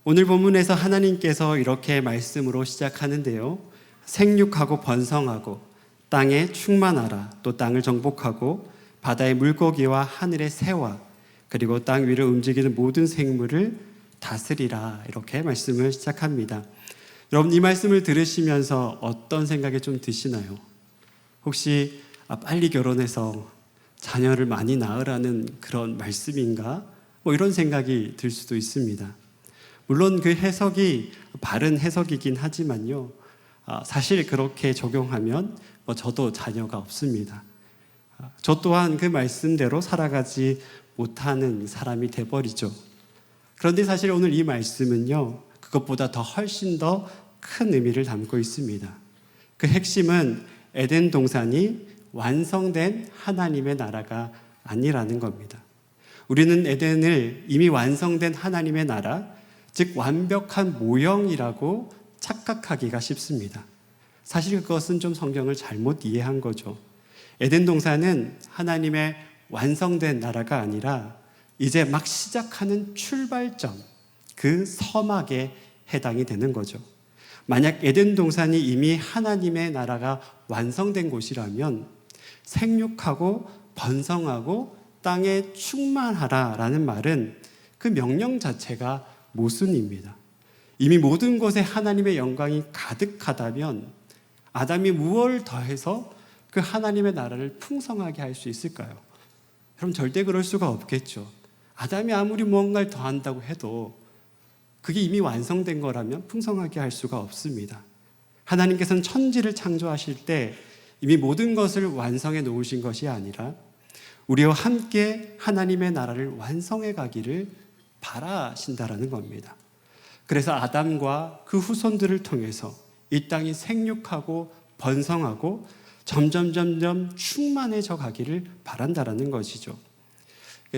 오늘 본문에서 하나님께서 이렇게 말씀으로 시작하는데요. 생육하고 번성하고 땅에 충만하라. 또 땅을 정복하고 바다의 물고기와 하늘의 새와 그리고 땅 위를 움직이는 모든 생물을 다스리라. 이렇게 말씀을 시작합니다. 여러분, 이 말씀을 들으시면서 어떤 생각이 좀 드시나요? 혹시 빨리 결혼해서 자녀를 많이 낳으라는 그런 말씀인가? 이런 생각이 들 수도 있습니다. 물론 그 해석이 바른 해석이긴 하지만요. 사실 그렇게 적용하면 저도 자녀가 없습니다. 저 또한 그 말씀대로 살아가지 못하는 사람이 돼버리죠. 그런데 사실 오늘 이 말씀은요, 그것보다 더 훨씬 더 큰 의미를 담고 있습니다. 그 핵심은 에덴 동산이 완성된 하나님의 나라가 아니라는 겁니다. 우리는 에덴을 이미 완성된 하나님의 나라, 즉 완벽한 모형이라고 착각하기가 쉽습니다. 사실 그것은 좀 성경을 잘못 이해한 거죠. 에덴 동산은 하나님의 완성된 나라가 아니라 이제 막 시작하는 출발점, 그 서막에 해당이 되는 거죠. 만약 에덴 동산이 이미 하나님의 나라가 완성된 곳이라면 생육하고 번성하고 땅에 충만하라라는 말은 그 명령 자체가 모순입니다. 이미 모든 곳에 하나님의 영광이 가득하다면 아담이 무엇을 더해서 그 하나님의 나라를 풍성하게 할 수 있을까요? 그럼 절대 그럴 수가 없겠죠. 아담이 아무리 무언가를 더한다고 해도 그게 이미 완성된 거라면 풍성하게 할 수가 없습니다. 하나님께서는 천지를 창조하실 때 이미 모든 것을 완성해 놓으신 것이 아니라 우리와 함께 하나님의 나라를 완성해 가기를 바라신다라는 겁니다. 그래서 아담과 그 후손들을 통해서 이 땅이 생육하고 번성하고 점점 충만해져 가기를 바란다라는 것이죠.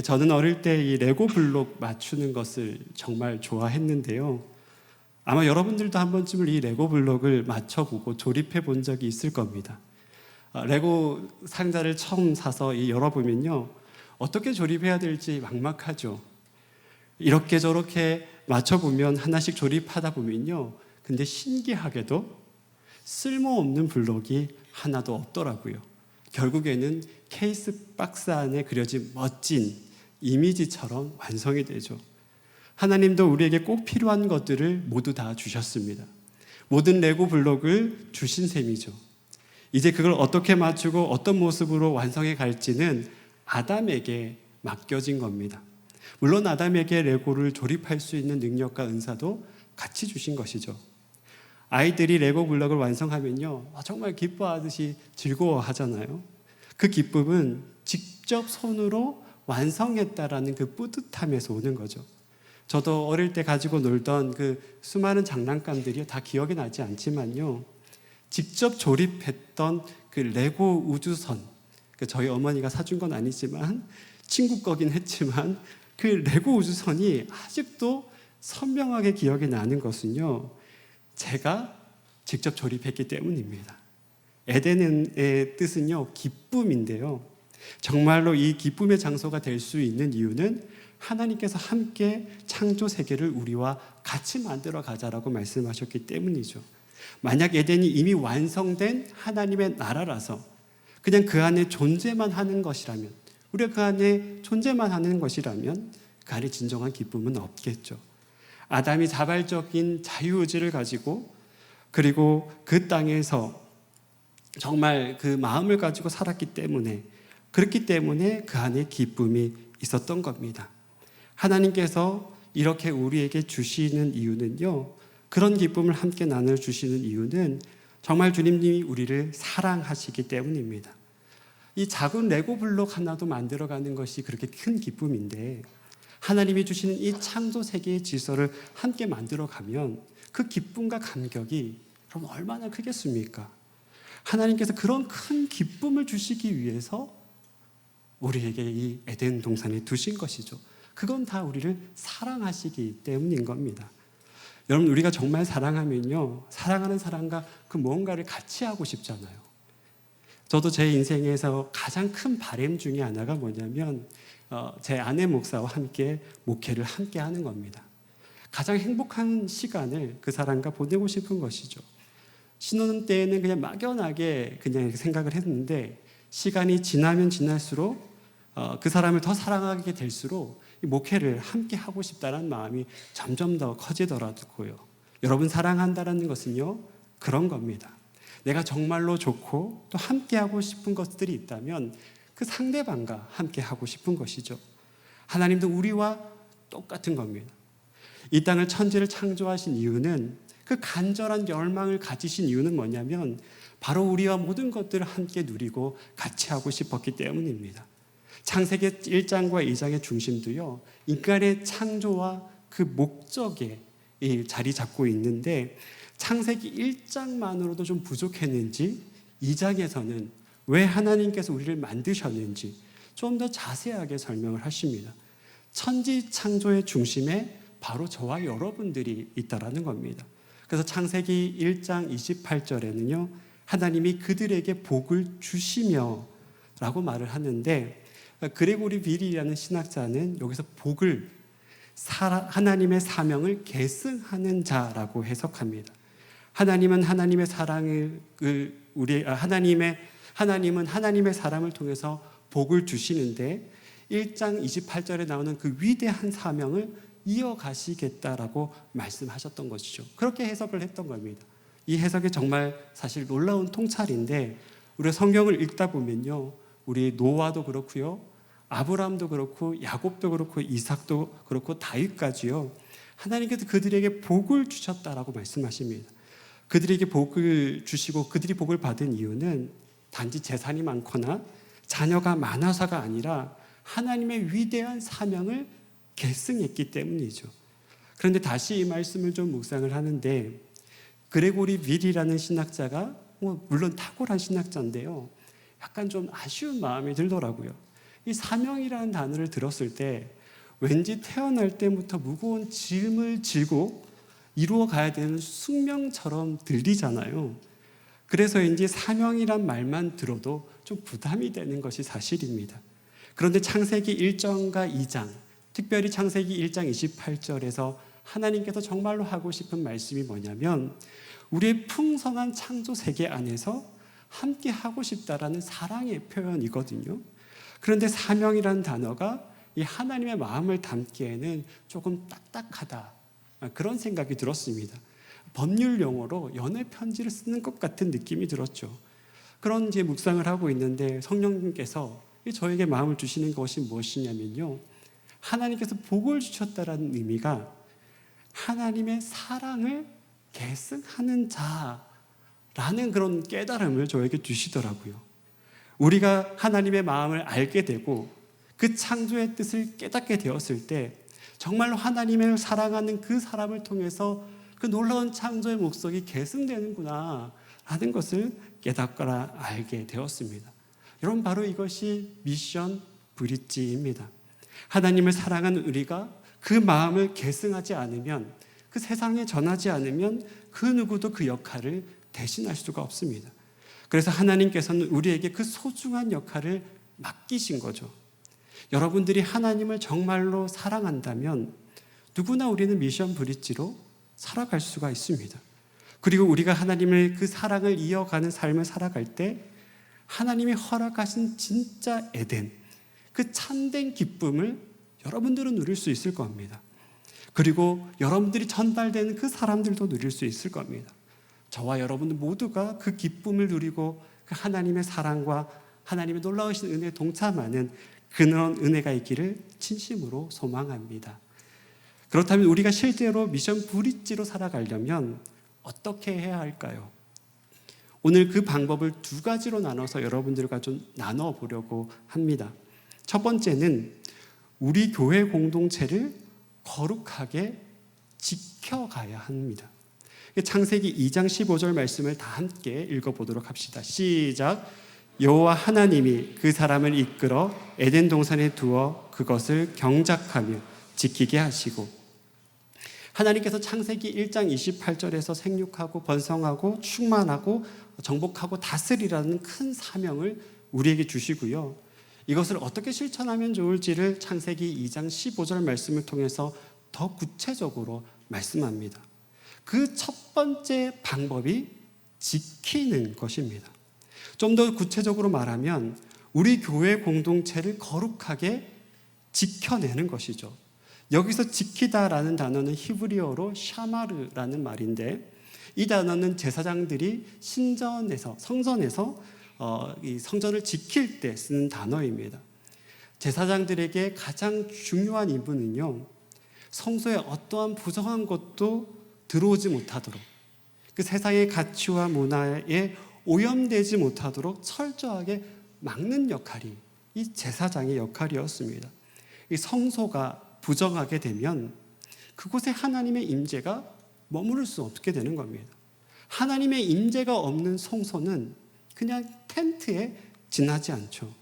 저는 어릴 때 이 레고 블록 맞추는 것을 정말 좋아했는데요. 아마 여러분들도 한 번쯤은 이 레고 블록을 맞춰보고 조립해 본 적이 있을 겁니다. 레고 상자를 처음 사서 열어보면요, 어떻게 조립해야 될지 막막하죠. 이렇게 저렇게 맞춰보면 하나씩 조립하다 보면요, 근데 신기하게도 쓸모없는 블록이 하나도 없더라고요. 결국에는 케이스 박스 안에 그려진 멋진 이미지처럼 완성이 되죠. 하나님도 우리에게 꼭 필요한 것들을 모두 다 주셨습니다. 모든 레고 블록을 주신 셈이죠. 이제 그걸 어떻게 맞추고 어떤 모습으로 완성해 갈지는 아담에게 맡겨진 겁니다. 물론 아담에게 레고를 조립할 수 있는 능력과 은사도 같이 주신 것이죠. 아이들이 레고 블록을 완성하면요, 정말 기뻐하듯이 즐거워하잖아요. 그 기쁨은 직접 손으로 완성했다라는 그 뿌듯함에서 오는 거죠. 저도 어릴 때 가지고 놀던 그 수많은 장난감들이 다 기억이 나지 않지만요, 직접 조립했던 그 레고 우주선, 저희 어머니가 사준 건 아니지만 친구 거긴 했지만 그 레고 우주선이 아직도 선명하게 기억이 나는 것은요, 제가 직접 조립했기 때문입니다. 에덴의 뜻은요, 기쁨인데요. 정말로 이 기쁨의 장소가 될 수 있는 이유는 하나님께서 함께 창조 세계를 우리와 같이 만들어 가자라고 말씀하셨기 때문이죠. 만약 에덴이 이미 완성된 하나님의 나라라서 그냥 그 안에 존재만 하는 것이라면, 우리가 그 안에 존재만 하는 것이라면 그 안에 진정한 기쁨은 없겠죠. 아담이 자발적인 자유의지를 가지고 그리고 그 땅에서 정말 그 마음을 가지고 살았기 때문에, 그렇기 때문에 그 안에 기쁨이 있었던 겁니다. 하나님께서 이렇게 우리에게 주시는 이유는요, 그런 기쁨을 함께 나눠주시는 이유는 정말 주님이 우리를 사랑하시기 때문입니다. 이 작은 레고 블록 하나도 만들어가는 것이 그렇게 큰 기쁨인데, 하나님이 주시는 이 창조 세계의 질서를 함께 만들어가면 그 기쁨과 감격이 그럼 얼마나 크겠습니까? 하나님께서 그런 큰 기쁨을 주시기 위해서 우리에게 이 에덴 동산에 두신 것이죠. 그건 다 우리를 사랑하시기 때문인 겁니다. 여러분, 우리가 정말 사랑하면요, 사랑하는 사람과 그 무언가를 같이 하고 싶잖아요. 저도 제 인생에서 가장 큰 바람 중에 하나가 뭐냐면 제 아내 목사와 함께 목회를 함께 하는 겁니다. 가장 행복한 시간을 그 사람과 보내고 싶은 것이죠. 신혼 때에는 그냥 막연하게 그냥 생각을 했는데 시간이 지나면 지날수록 그 사람을 더 사랑하게 될수록 이 목회를 함께 하고 싶다는 마음이 점점 더 커지더라고요. 여러분, 사랑한다라는 것은요, 그런 겁니다. 내가 정말로 좋고 또 함께 하고 싶은 것들이 있다면 그 상대방과 함께 하고 싶은 것이죠. 하나님도 우리와 똑같은 겁니다. 이 땅을 천지를 창조하신 이유는, 그 간절한 열망을 가지신 이유는 뭐냐면 바로 우리와 모든 것들을 함께 누리고 같이 하고 싶었기 때문입니다. 창세기 1장과 2장의 중심도요, 인간의 창조와 그 목적에 자리 잡고 있는데, 창세기 1장만으로도 좀 부족했는지 2장에서는 왜 하나님께서 우리를 만드셨는지 좀 더 자세하게 설명을 하십니다. 천지 창조의 중심에 바로 저와 여러분들이 있다라는 겁니다. 그래서 창세기 1장 28절에는요, 하나님이 그들에게 복을 주시며 라고 말을 하는데, 그레고리 빌이라는 신학자는 여기서 복을 하나님의 사명을 계승하는 자라고 해석합니다. 하나님은 하나님의 사랑을 하나님은 하나님의 사람을 통해서 복을 주시는데 1장 28절에 나오는 그 위대한 사명을 이어가시겠다라고 말씀하셨던 것이죠. 그렇게 해석을 했던 겁니다. 이 해석이 정말 사실 놀라운 통찰인데, 우리가 성경을 읽다 보면요, 우리 노아도 그렇고요, 아브라함도 그렇고, 야곱도 그렇고, 이삭도 그렇고, 다윗까지요, 하나님께서 그들에게 복을 주셨다라고 말씀하십니다. 그들에게 복을 주시고 그들이 복을 받은 이유는 단지 재산이 많거나 자녀가 많아서가 아니라 하나님의 위대한 사명을 계승했기 때문이죠. 그런데 다시 이 말씀을 좀 묵상을 하는데, 그레고리 빌이라는 신학자가 물론 탁월한 신학자인데요, 약간 좀 아쉬운 마음이 들더라고요. 이 사명이라는 단어를 들었을 때 왠지 태어날 때부터 무거운 짐을 지고 이루어 가야 되는 숙명처럼 들리잖아요. 그래서인지 사명이란 말만 들어도 좀 부담이 되는 것이 사실입니다. 그런데 창세기 1장과 2장, 특별히 창세기 1장 28절에서 하나님께서 정말로 하고 싶은 말씀이 뭐냐면, 우리의 풍성한 창조 세계 안에서 함께 하고 싶다라는 사랑의 표현이거든요. 그런데 사명이라는 단어가 이 하나님의 마음을 담기에는 조금 딱딱하다, 그런 생각이 들었습니다. 법률 용어로 연애 편지를 쓰는 것 같은 느낌이 들었죠. 그런 이제 묵상을 하고 있는데 성령님께서 저에게 마음을 주시는 것이 무엇이냐면요, 하나님께서 복을 주셨다라는 의미가 하나님의 사랑을 계승하는 자라는 그런 깨달음을 저에게 주시더라고요. 우리가 하나님의 마음을 알게 되고 그 창조의 뜻을 깨닫게 되었을 때 정말로 하나님을 사랑하는 그 사람을 통해서 그 놀라운 창조의 목적이 계승되는구나 하는 것을 깨닫거나 알게 되었습니다. 여러분, 바로 이것이 미션 브릿지입니다. 하나님을 사랑하는 우리가 그 마음을 계승하지 않으면, 그 세상에 전하지 않으면 그 누구도 그 역할을 대신할 수가 없습니다. 그래서 하나님께서는 우리에게 그 소중한 역할을 맡기신 거죠. 여러분들이 하나님을 정말로 사랑한다면 누구나 우리는 미션 브릿지로 살아갈 수가 있습니다. 그리고 우리가 하나님의 그 사랑을 이어가는 삶을 살아갈 때 하나님이 허락하신 진짜 에덴, 그 참된 기쁨을 여러분들은 누릴 수 있을 겁니다. 그리고 여러분들이 전달되는 그 사람들도 누릴 수 있을 겁니다. 저와 여러분들 모두가 그 기쁨을 누리고 그 하나님의 사랑과 하나님의 놀라우신 은혜에 동참하는 그런 은혜가 있기를 진심으로 소망합니다. 그렇다면 우리가 실제로 미션 브릿지로 살아가려면 어떻게 해야 할까요? 오늘 그 방법을 두 가지로 나눠서 여러분들과 좀 나눠보려고 합니다. 첫 번째는 우리 교회 공동체를 거룩하게 지켜가야 합니다. 창세기 2장 15절 말씀을 다 함께 읽어보도록 합시다. 시작. 여호와 하나님이 그 사람을 이끌어 에덴 동산에 두어 그것을 경작하며 지키게 하시고, 하나님께서 창세기 1장 28절에서 생육하고 번성하고 충만하고 정복하고 다스리라는 큰 사명을 우리에게 주시고요. 이것을 어떻게 실천하면 좋을지를 창세기 2장 15절 말씀을 통해서 더 구체적으로 말씀합니다. 그 첫 번째 방법이 지키는 것입니다. 좀 더 구체적으로 말하면 우리 교회 공동체를 거룩하게 지켜내는 것이죠. 여기서 지키다라는 단어는 히브리어로 샤마르라는 말인데, 이 단어는 제사장들이 성전에서 이 성전을 지킬 때 쓰는 단어입니다. 제사장들에게 가장 중요한 임무는요, 성소에 어떠한 부정한 것도 들어오지 못하도록, 그 세상의 가치와 문화에 오염되지 못하도록 철저하게 막는 역할이 이 제사장의 역할이었습니다. 이 성소가 부정하게 되면 그곳에 하나님의 임재가 머무를 수 없게 되는 겁니다. 하나님의 임재가 없는 성소는 그냥 텐트에 지나지 않죠.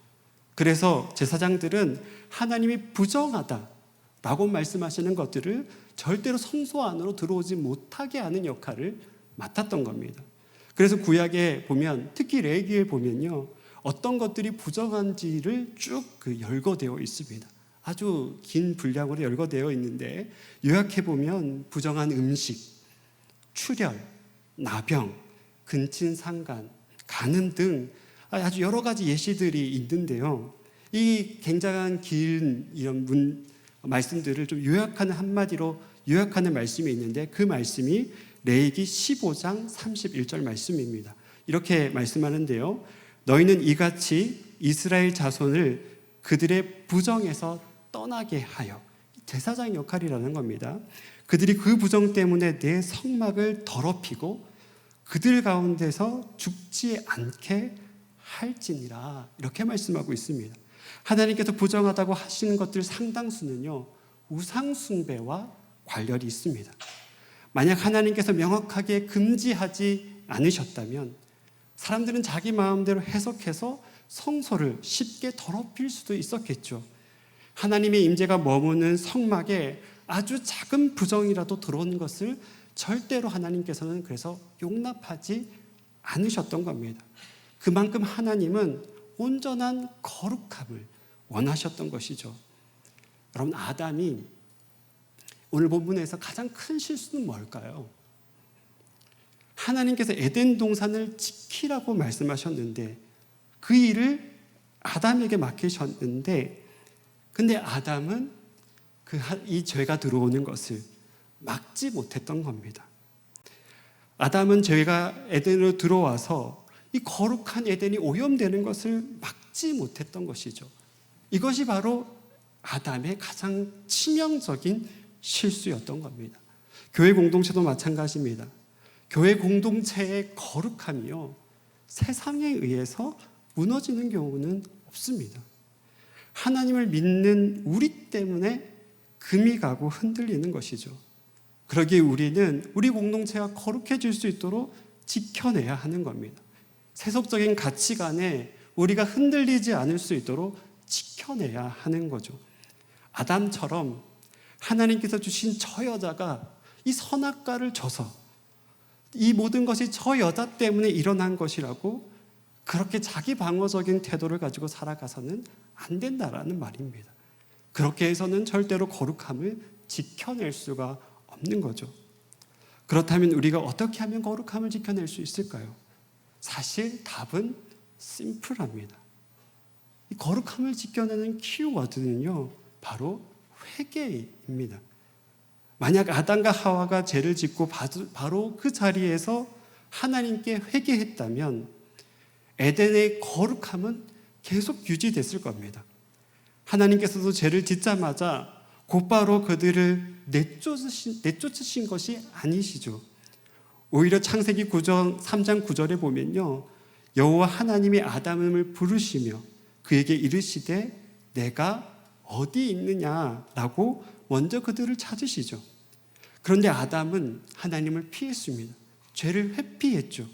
그래서 제사장들은 하나님이 부정하다라고 말씀하시는 것들을 절대로 성소 안으로 들어오지 못하게 하는 역할을 맡았던 겁니다. 그래서 구약에 보면, 특히 레위기에 보면요, 어떤 것들이 부정한지를 쭉 열거되어 있습니다. 아주 긴 분량으로 열거되어 있는데, 요약해 보면 부정한 음식, 출혈, 나병, 근친상간, 간음 등 아주 여러 가지 예시들이 있는데요. 이 굉장한 긴 이런 말씀들을 좀 요약하는 한마디로 요약하는 말씀이 있는데, 그 말씀이 레위기 15장 31절 말씀입니다. 이렇게 말씀하는데요. 너희는 이같이 이스라엘 자손을 그들의 부정에서 떠나게 하여, 제사장 역할이라는 겁니다. 그들이 그 부정 때문에 내 성막을 더럽히고 그들 가운데서 죽지 않게 할지니라, 이렇게 말씀하고 있습니다. 하나님께서 부정하다고 하시는 것들 상당수는요, 우상 숭배와 관련이 있습니다. 만약 하나님께서 명확하게 금지하지 않으셨다면 사람들은 자기 마음대로 해석해서 성소를 쉽게 더럽힐 수도 있었겠죠. 하나님의 임재가 머무는 성막에 아주 작은 부정이라도 들어온 것을 절대로 하나님께서는 그래서 용납하지 않으셨던 겁니다. 그만큼 하나님은 온전한 거룩함을 원하셨던 것이죠. 여러분, 아담이 오늘 본문에서 가장 큰 실수는 뭘까요? 하나님께서 에덴 동산을 지키라고 말씀하셨는데 그 일을 아담에게 맡기셨는데, 근데 아담은 이 죄가 들어오는 것을 막지 못했던 겁니다. 아담은 죄가 에덴으로 들어와서 이 거룩한 에덴이 오염되는 것을 막지 못했던 것이죠. 이것이 바로 아담의 가장 치명적인 실수였던 겁니다. 교회 공동체도 마찬가지입니다. 교회 공동체의 거룩함이요, 세상에 의해서 무너지는 경우는 없습니다. 하나님을 믿는 우리 때문에 금이 가고 흔들리는 것이죠. 그러기에 우리는 우리 공동체가 거룩해질 수 있도록 지켜내야 하는 겁니다. 세속적인 가치관에 우리가 흔들리지 않을 수 있도록 지켜내야 하는 거죠. 아담처럼 하나님께서 주신 저 여자가 이 선악과를 줘서 이 모든 것이 저 여자 때문에 일어난 것이라고 그렇게 자기 방어적인 태도를 가지고 살아가서는 안 된다라는 말입니다. 그렇게 해서는 절대로 거룩함을 지켜낼 수가 없는 거죠. 그렇다면 우리가 어떻게 하면 거룩함을 지켜낼 수 있을까요? 사실 답은 심플합니다. 이 거룩함을 지켜내는 키워드는요, 바로 회개입니다. 만약 아담과 하와가 죄를 짓고 바로 그 자리에서 하나님께 회개했다면 에덴의 거룩함은 계속 유지됐을 겁니다. 하나님께서도 죄를 짓자마자 곧바로 그들을 내쫓으신 것이 아니시죠. 오히려 창세기 3장 9절에 보면요, 여호와 하나님이 아담을 부르시며 그에게 이르시되 내가 어디 있느냐라고 먼저 그들을 찾으시죠. 그런데 아담은 하나님을 피했습니다. 죄를 회피했죠.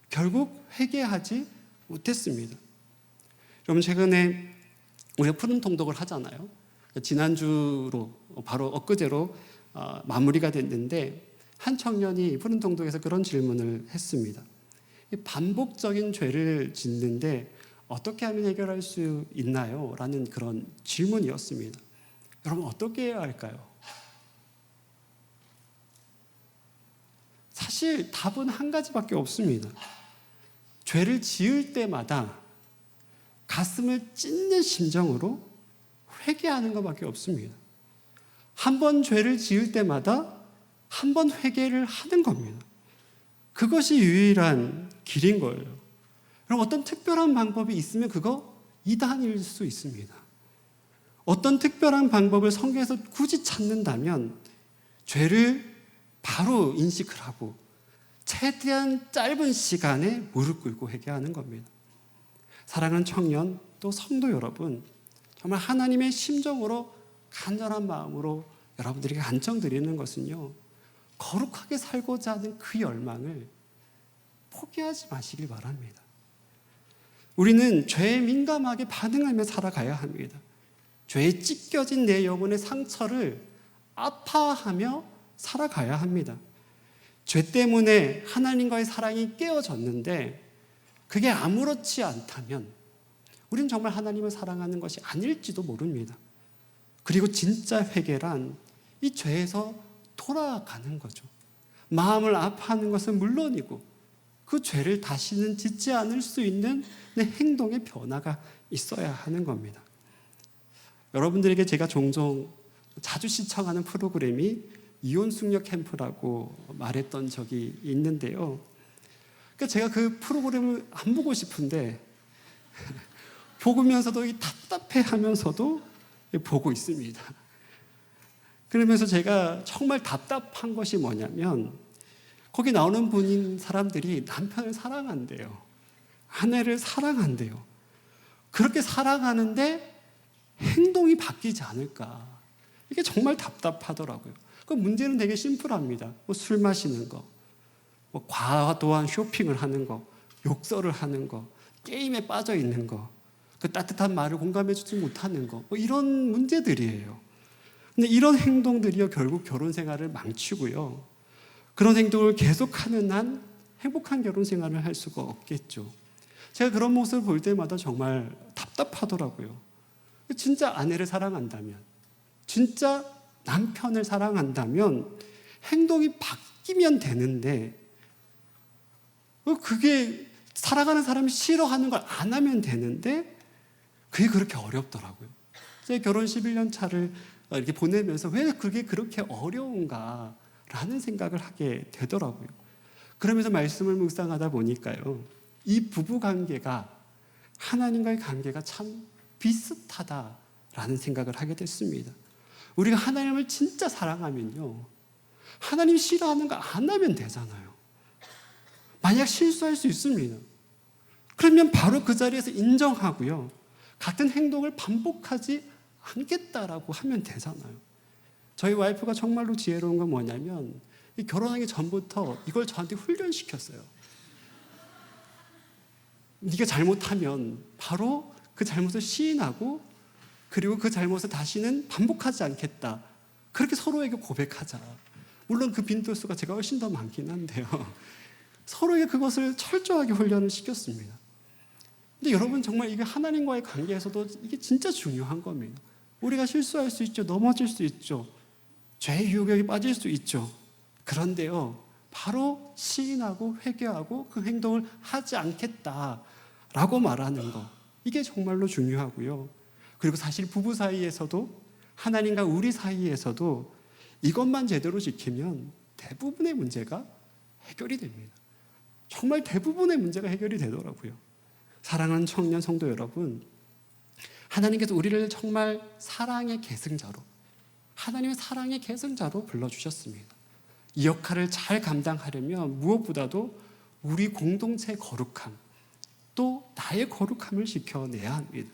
결국 회개하지 못했습니다. 여러분, 최근에 우리가 푸른 통독을 하잖아요. 지난주로 바로 엊그제로 마무리가 됐는데 한 청년이 푸른 통독에서 그런 질문을 했습니다. 반복적인 죄를 짓는데 어떻게 하면 해결할 수 있나요? 라는 그런 질문이었습니다. 여러분, 어떻게 해야 할까요? 사실 답은 한 가지밖에 없습니다. 죄를 지을 때마다 가슴을 찢는 심정으로 회개하는 것밖에 없습니다. 한 번 죄를 지을 때마다 한 번 회개를 하는 겁니다. 그것이 유일한 길인 거예요. 그럼 어떤 특별한 방법이 있으면 그거 이단일 수 있습니다. 어떤 특별한 방법을 성경에서 굳이 찾는다면 죄를 바로 인식을 하고 최대한 짧은 시간에 무릎 꿇고 회개하는 겁니다. 사랑하는 청년 또 성도 여러분, 정말 하나님의 심정으로 간절한 마음으로 여러분들에게 간청드리는 것은요, 거룩하게 살고자 하는 그 열망을 포기하지 마시길 바랍니다. 우리는 죄에 민감하게 반응하며 살아가야 합니다. 죄에 찢겨진 내 영혼의 상처를 아파하며 살아가야 합니다. 죄 때문에 하나님과의 사랑이 깨어졌는데 그게 아무렇지 않다면 우리는 정말 하나님을 사랑하는 것이 아닐지도 모릅니다. 그리고 진짜 회개란 이 죄에서 돌아가는 거죠. 마음을 아파하는 것은 물론이고 그 죄를 다시는 짓지 않을 수 있는 내 행동의 변화가 있어야 하는 겁니다. 여러분들에게 제가 종종 자주 시청하는 프로그램이 이혼숙녀 캠프라고 말했던 적이 있는데요. 그러니까 제가 그 프로그램을 안 보고 싶은데 보면서도 답답해하면서도 보고 있습니다. 그러면서 제가 정말 답답한 것이 뭐냐면 거기 나오는 분인 사람들이 남편을 사랑한대요. 아내를 사랑한대요. 그렇게 사랑하는데 행동이 바뀌지 않을까. 이게 정말 답답하더라고요. 그 문제는 되게 심플합니다. 술 마시는 거, 과도한 쇼핑을 하는 거, 욕설을 하는 거, 게임에 빠져 있는 거, 그 따뜻한 말을 공감해 주지 못하는 거, 이런 문제들이에요. 근데 이런 행동들이요, 결국 결혼 생활을 망치고요. 그런 행동을 계속하는 한 행복한 결혼 생활을 할 수가 없겠죠. 제가 그런 모습을 볼 때마다 정말 답답하더라고요. 진짜 아내를 사랑한다면, 진짜 남편을 사랑한다면 행동이 바뀌면 되는데 그게 살아가는 사람이 싫어하는 걸 안 하면 되는데 그게 그렇게 어렵더라고요. 제 결혼 11년 차를 이렇게 보내면서 왜 그게 그렇게 어려운가라는 생각을 하게 되더라고요. 그러면서 말씀을 묵상하다 보니까요, 이 부부 관계가 하나님과의 관계가 참 비슷하다라는 생각을 하게 됐습니다. 우리가 하나님을 진짜 사랑하면요, 하나님 싫어하는 거 안 하면 되잖아요. 만약 실수할 수 있습니다. 그러면 바로 그 자리에서 인정하고요, 같은 행동을 반복하지 않겠다라고 하면 되잖아요. 저희 와이프가 정말로 지혜로운 건 뭐냐면 결혼하기 전부터 이걸 저한테 훈련시켰어요. 네가 잘못하면 바로 그 잘못을 시인하고 그리고 그 잘못을 다시는 반복하지 않겠다. 그렇게 서로에게 고백하자. 물론 그 빈도수가 제가 훨씬 더 많긴 한데요. 서로에게 그것을 철저하게 훈련을 시켰습니다. 근데 여러분 정말 이게 하나님과의 관계에서도 이게 진짜 중요한 겁니다. 우리가 실수할 수 있죠. 넘어질 수 있죠. 죄의 유혹에 빠질 수 있죠. 그런데요, 바로 시인하고 회개하고 그 행동을 하지 않겠다라고 말하는 거, 이게 정말로 중요하고요. 그리고 사실 부부 사이에서도 하나님과 우리 사이에서도 이것만 제대로 지키면 대부분의 문제가 해결이 됩니다. 정말 대부분의 문제가 해결이 되더라고요. 사랑하는 청년 성도 여러분, 하나님께서 우리를 정말 사랑의 계승자로, 하나님의 사랑의 계승자로 불러주셨습니다. 이 역할을 잘 감당하려면 무엇보다도 우리 공동체의 거룩함, 또 나의 거룩함을 지켜내야 합니다.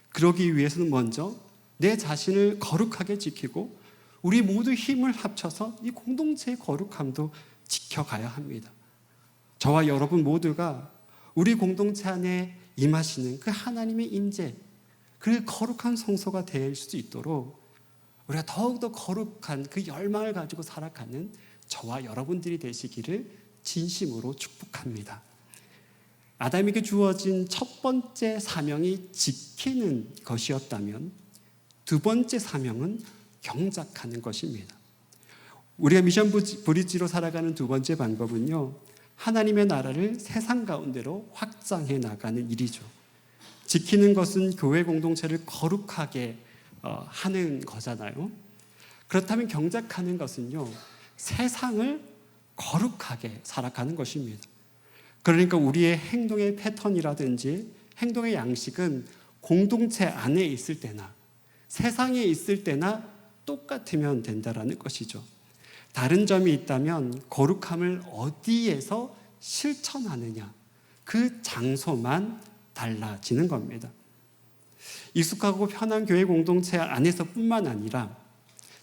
그러기 위해서는 먼저 내 자신을 거룩하게 지키고 우리 모두 힘을 합쳐서 이 공동체의 거룩함도 지켜가야 합니다. 저와 여러분 모두가 우리 공동체 안에 임하시는 그 하나님의 임재, 그 거룩한 성소가 될 수 있도록 우리가 더욱더 거룩한 그 열망을 가지고 살아가는 저와 여러분들이 되시기를 진심으로 축복합니다. 아담에게 주어진 첫 번째 사명이 지키는 것이었다면 두 번째 사명은 경작하는 것입니다. 우리가 미션 브리지로 살아가는 두 번째 방법은요, 하나님의 나라를 세상 가운데로 확장해 나가는 일이죠. 지키는 것은 교회 공동체를 거룩하게 하는 거잖아요. 그렇다면 경작하는 것은요, 세상을 거룩하게 살아가는 것입니다. 그러니까 우리의 행동의 패턴이라든지 행동의 양식은 공동체 안에 있을 때나 세상에 있을 때나 똑같으면 된다라는 것이죠. 다른 점이 있다면 거룩함을 어디에서 실천하느냐, 그 장소만 달라지는 겁니다. 익숙하고 편한 교회 공동체 안에서뿐만 아니라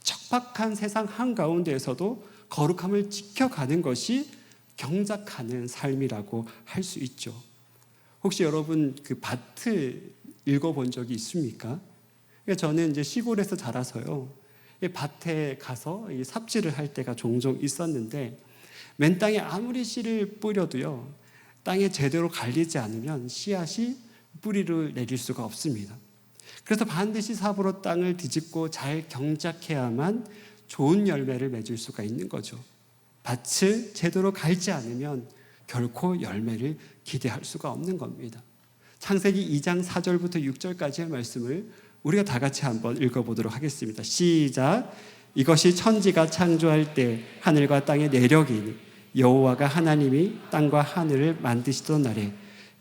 척박한 세상 한가운데에서도 거룩함을 지켜가는 것이 경작하는 삶이라고 할 수 있죠. 혹시 여러분 그 밭을 읽어본 적이 있습니까? 저는 이제 시골에서 자라서요, 밭에 가서 삽질을 할 때가 종종 있었는데, 맨 땅에 아무리 씨를 뿌려도요, 땅에 제대로 갈리지 않으면 씨앗이 뿌리를 내릴 수가 없습니다. 그래서 반드시 삽으로 땅을 뒤집고 잘 경작해야만 좋은 열매를 맺을 수가 있는 거죠. 밭을 제대로 갈지 않으면 결코 열매를 기대할 수가 없는 겁니다. 창세기 2장 4절부터 6절까지의 말씀을 우리가 다 같이 한번 읽어보도록 하겠습니다. 시작. 이것이 천지가 창조할 때 하늘과 땅의 내력이니 여호와가 하나님이 땅과 하늘을 만드시던 날에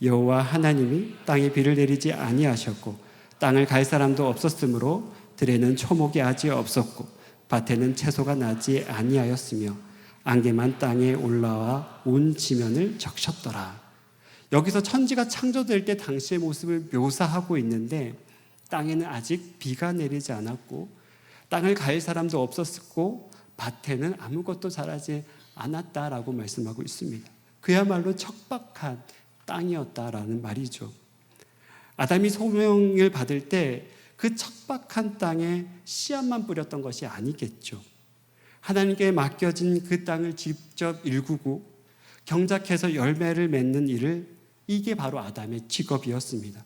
여호와 하나님이 땅에 비를 내리지 아니하셨고 땅을 갈 사람도 없었으므로 들에는 초목이 아직 없었고 밭에는 채소가 나지 아니하였으며 안개만 땅에 올라와 온 지면을 적셨더라. 여기서 천지가 창조될 때 당시의 모습을 묘사하고 있는데, 땅에는 아직 비가 내리지 않았고 땅을 갈 사람도 없었고 밭에는 아무것도 자라지 않았다라고 말씀하고 있습니다. 그야말로 척박한 땅이었다라는 말이죠. 아담이 소명을 받을 때 그 척박한 땅에 씨앗만 뿌렸던 것이 아니겠죠. 하나님께 맡겨진 그 땅을 직접 일구고 경작해서 열매를 맺는 일을, 이게 바로 아담의 직업이었습니다.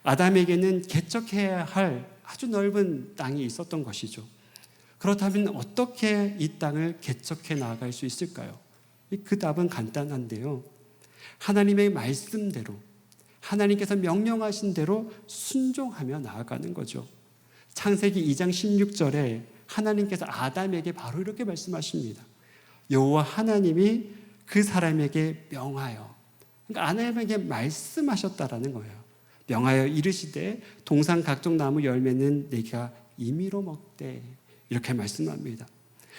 아담에게는 개척해야 할 아주 넓은 땅이 있었던 것이죠. 그렇다면 어떻게 이 땅을 개척해 나아갈 수 있을까요? 그 답은 간단한데요, 하나님의 말씀대로, 하나님께서 명령하신 대로 순종하며 나아가는 거죠. 창세기 2장 16절에 하나님께서 아담에게 바로 이렇게 말씀하십니다. 여호와 하나님이 그 사람에게 명하여, 그러니까 아담에게 말씀하셨다라는 거예요. 명하여 이르시되 동산 각종 나무 열매는 네가 임의로 먹되, 이렇게 말씀합니다.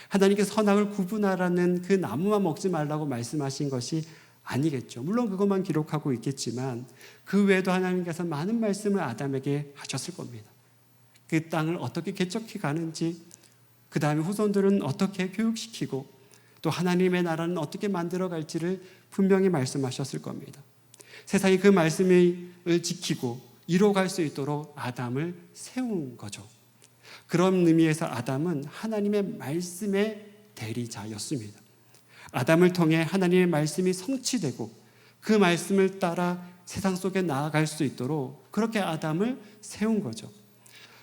하나님께서 선악을 구분하라는 그 나무만 먹지 말라고 말씀하신 것이 아니겠죠. 물론 그것만 기록하고 있겠지만 그 외에도 하나님께서 많은 말씀을 아담에게 하셨을 겁니다. 그 땅을 어떻게 개척해 가는지, 그 다음에 후손들은 어떻게 교육시키고 또 하나님의 나라는 어떻게 만들어갈지를 분명히 말씀하셨을 겁니다. 세상이 그 말씀을 지키고 이뤄갈 수 있도록 아담을 세운 거죠. 그런 의미에서 아담은 하나님의 말씀의 대리자였습니다. 아담을 통해 하나님의 말씀이 성취되고 그 말씀을 따라 세상 속에 나아갈 수 있도록 그렇게 아담을 세운 거죠.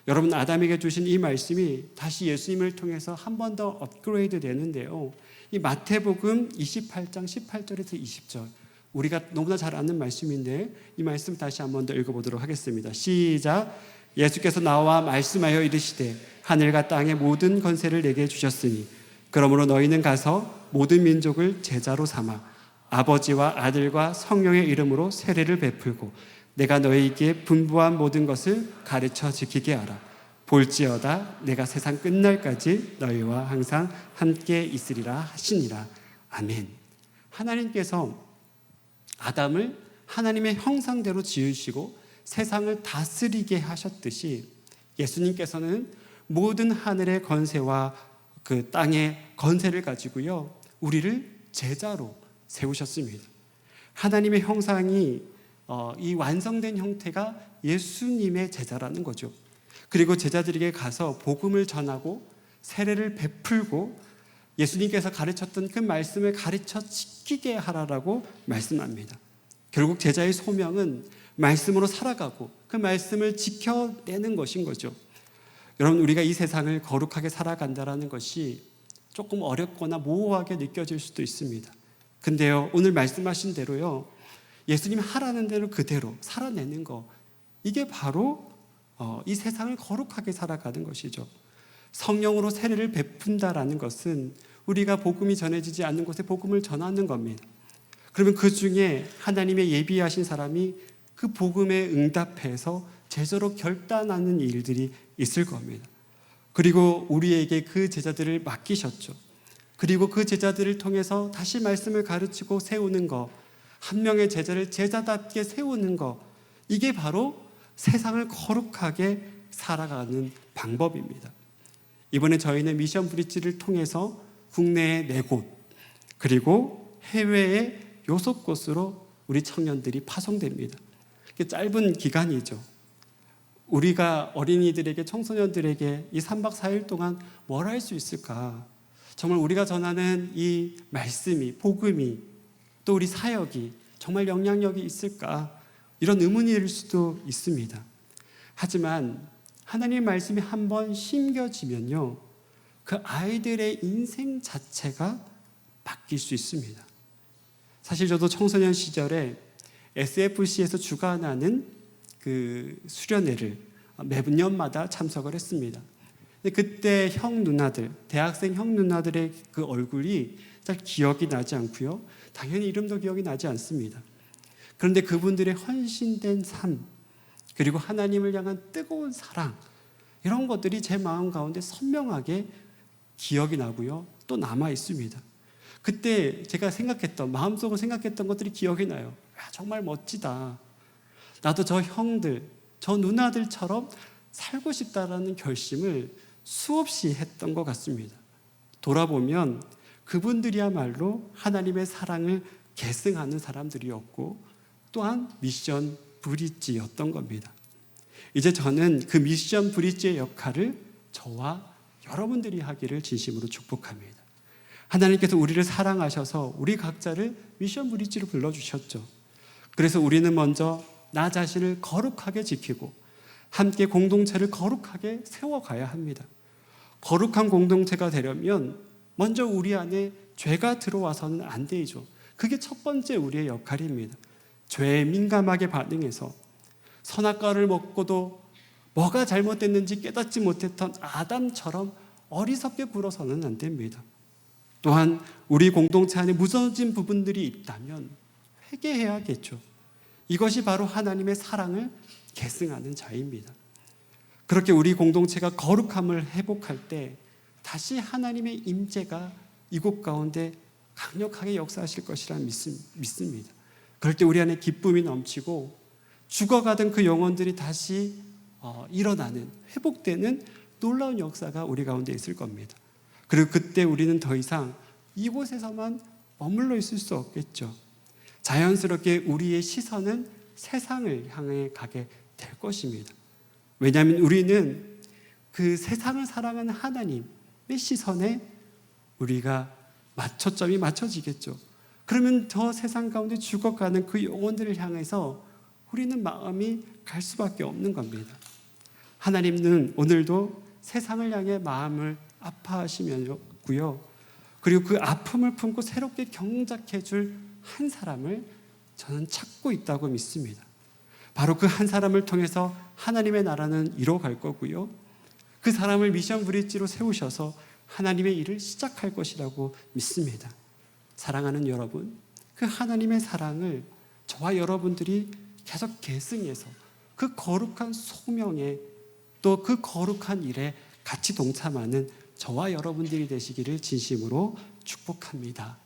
여러분, 아담에게 주신 이 말씀이 다시 예수님을 통해서 한 번 더 업그레이드 되는데요, 이 마태복음 28장 18절에서 20절, 우리가 너무나 잘 아는 말씀인데 이 말씀 다시 한 번 더 읽어보도록 하겠습니다. 시작. 예수께서 나와 말씀하여 이르시되 하늘과 땅의 모든 권세를 내게 주셨으니 그러므로 너희는 가서 모든 민족을 제자로 삼아 아버지와 아들과 성령의 이름으로 세례를 베풀고 내가 너희에게 분부한 모든 것을 가르쳐 지키게 하라. 볼지어다 내가 세상 끝날까지 너희와 항상 함께 있으리라 하시니라. 아멘. 하나님께서 아담을 하나님의 형상대로 지으시고 세상을 다스리게 하셨듯이 예수님께서는 모든 하늘의 권세와 그 땅의 권세를 가지고요, 우리를 제자로 세우셨습니다. 하나님의 형상이 이 완성된 형태가 예수님의 제자라는 거죠. 그리고 제자들에게 가서 복음을 전하고 세례를 베풀고 예수님께서 가르쳤던 그 말씀을 가르쳐 지키게 하라라고 말씀합니다. 결국 제자의 소명은 말씀으로 살아가고 그 말씀을 지켜내는 것인 거죠. 여러분, 우리가 이 세상을 거룩하게 살아간다는 것이 조금 어렵거나 모호하게 느껴질 수도 있습니다. 근데요, 오늘 말씀하신 대로요, 예수님이 하라는 대로 그대로 살아내는 거, 이게 바로 이 세상을 거룩하게 살아가는 것이죠. 성령으로 세례를 베푼다라는 것은 우리가 복음이 전해지지 않는 곳에 복음을 전하는 겁니다. 그러면 그 중에 하나님의 예비하신 사람이 그 복음에 응답해서 제자로 결단하는 일들이 있을 겁니다. 그리고 우리에게 그 제자들을 맡기셨죠. 그리고 그 제자들을 통해서 다시 말씀을 가르치고 세우는 거, 한 명의 제자를 제자답게 세우는 거, 이게 바로 세상을 거룩하게 살아가는 방법입니다. 이번에 저희는 미션 브릿지를 통해서 국내의 4곳, 그리고 해외의 6곳으로 우리 청년들이 파송됩니다. 짧은 기간이죠. 우리가 어린이들에게, 청소년들에게 이 3박 4일 동안 뭘 할 수 있을까? 정말 우리가 전하는 이 말씀이, 복음이, 또 우리 사역이 정말 영향력이 있을까? 이런 의문이 들 수도 있습니다. 하지만 하나님의 말씀이 한번 심겨지면요, 그 아이들의 인생 자체가 바뀔 수 있습니다. 사실 저도 청소년 시절에 SFC에서 주관하는 그 수련회를 매년마다 참석을 했습니다. 그때 형 누나들, 대학생 형 누나들의 그 얼굴이 잘 기억이 나지 않고요, 당연히 이름도 기억이 나지 않습니다. 그런데 그분들의 헌신된 삶, 그리고 하나님을 향한 뜨거운 사랑, 이런 것들이 제 마음 가운데 선명하게 기억이 나고요, 또 남아 있습니다. 그때 제가 생각했던, 마음속으로 생각했던 것들이 기억이 나요. 정말 멋지다. 나도 저 형들, 저 누나들처럼 살고 싶다라는 결심을 수없이 했던 것 같습니다. 돌아보면 그분들이야말로 하나님의 사랑을 계승하는 사람들이었고, 또한 미션 브릿지였던 겁니다. 이제 저는 그 미션 브릿지의 역할을 저와 여러분들이 하기를 진심으로 축복합니다. 하나님께서 우리를 사랑하셔서 우리 각자를 미션 브릿지로 불러주셨죠. 그래서 우리는 먼저 나 자신을 거룩하게 지키고 함께 공동체를 거룩하게 세워가야 합니다. 거룩한 공동체가 되려면 먼저 우리 안에 죄가 들어와서는 안 되죠. 그게 첫 번째 우리의 역할입니다. 죄에 민감하게 반응해서 선악과를 먹고도 뭐가 잘못됐는지 깨닫지 못했던 아담처럼 어리석게 굴어서는 안 됩니다. 또한 우리 공동체 안에 무너진 부분들이 있다면 회개해야겠죠. 이것이 바로 하나님의 사랑을 계승하는 자입니다. 그렇게 우리 공동체가 거룩함을 회복할 때 다시 하나님의 임재가 이곳 가운데 강력하게 역사하실 것이라 믿습니다. 그럴 때 우리 안에 기쁨이 넘치고 죽어가던 그 영혼들이 다시 일어나는, 회복되는 놀라운 역사가 우리 가운데 있을 겁니다. 그리고 그때 우리는 더 이상 이곳에서만 머물러 있을 수 없겠죠. 자연스럽게 우리의 시선은 세상을 향해 가게 될 것입니다. 왜냐하면 우리는 그 세상을 사랑하는 하나님의 시선에 우리가 초점이 맞춰지겠죠. 그러면 저 세상 가운데 죽어가는 그 영혼들을 향해서 우리는 마음이 갈 수밖에 없는 겁니다. 하나님은 오늘도 세상을 향해 마음을 아파하시면서고요, 그리고 그 아픔을 품고 새롭게 경작해 줄 한 사람을 저는 찾고 있다고 믿습니다. 바로 그 한 사람을 통해서 하나님의 나라는 이뤄갈 거고요, 그 사람을 미션 브릿지로 세우셔서 하나님의 일을 시작할 것이라고 믿습니다. 사랑하는 여러분, 그 하나님의 사랑을 저와 여러분들이 계속 계승해서 그 거룩한 소명에, 또 그 거룩한 일에 같이 동참하는 저와 여러분들이 되시기를 진심으로 축복합니다.